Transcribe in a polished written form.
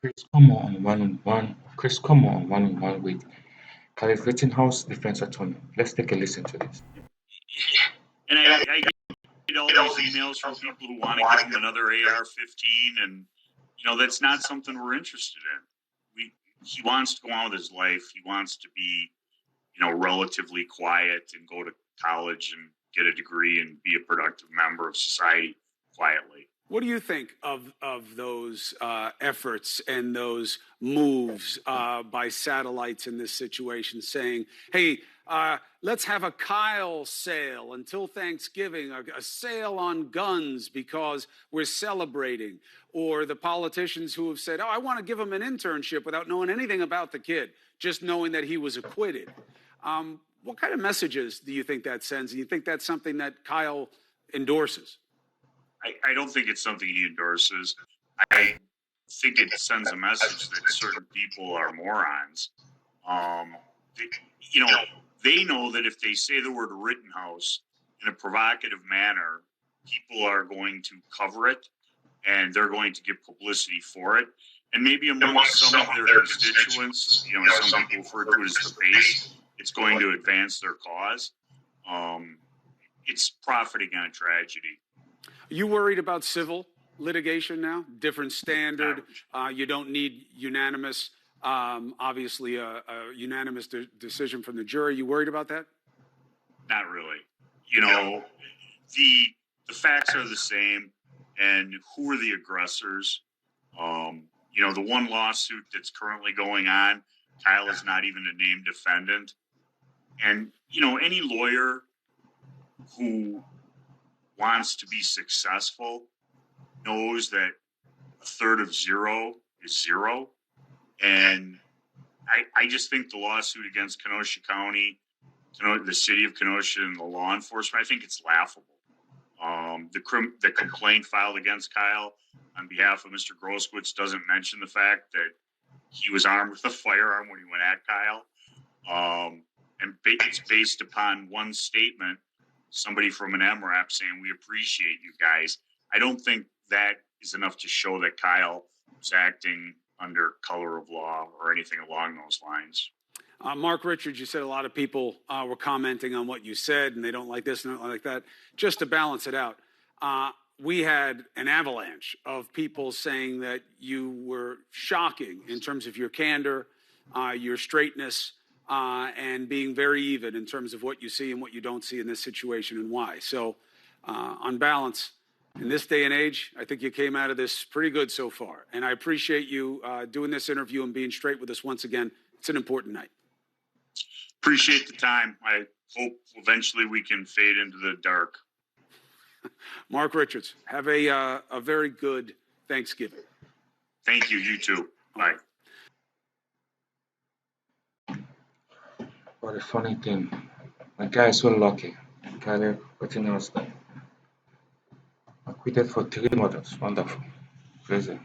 Chris Cuomo on one-on-one with Caliph Rittenhouse defense attorney. Let's take a listen to this. And I get all these emails from people who want to give him another AR-15, and that's not something we're interested in. He wants to go on with his life. He wants to be, relatively quiet and go to college and get a degree and be a productive member of society quietly. What do you think of those efforts and those moves by satellites in this situation, saying, "Hey, let's have a Kyle sale until Thanksgiving, a sale on guns because we're celebrating," or the politicians who have said, "Oh, I want to give him an internship," without knowing anything about the kid, just knowing that he was acquitted. What kind of messages do you think that sends? And you think that's something that Kyle endorses? I don't think it's something he endorses. I think it sends a message that certain people are morons. They know that if they say the word Rittenhouse in a provocative manner, people are going to cover it and they're going to get publicity for it. And maybe among some of their constituents, some people refer to it as the base, it's going to advance their cause. It's profiting on tragedy. Are you worried about civil litigation now? Different standard. You don't need unanimous, obviously a unanimous decision from the jury. You worried about that? Not really. The facts are the same, and who are the aggressors? The one lawsuit that's currently going on, Kyle is not even a named defendant. And, any lawyer who wants to be successful knows that a third of zero is zero. And I just think the lawsuit against Kenosha County, the city of Kenosha, and the law enforcement, I think it's laughable. The complaint filed against Kyle on behalf of Mr. Groskowitz doesn't mention the fact that he was armed with a firearm when he went at Kyle. And it's based upon one statement, somebody from an MRAP saying, "We appreciate you guys." I don't think that is enough to show that Kyle was acting under color of law or anything along those lines. Mark Richards, you said a lot of people were commenting on what you said, and they don't like this and don't like that. Just to balance it out, we had an avalanche of people saying that you were shocking in terms of your candor, your straightness, and being very even in terms of what you see and what you don't see in this situation and why. So on balance, in this day and age, I think you came out of this pretty good so far. And I appreciate you doing this interview and being straight with us once again. It's an important night. Appreciate the time. I hope eventually we can fade into the dark. Mark Richards, have a very good Thanksgiving. Thank you. You too. Bye. But the funny thing, my guy is so lucky. Caleb Rittenhouse acquitted for 3 murders. Wonderful. Crazy.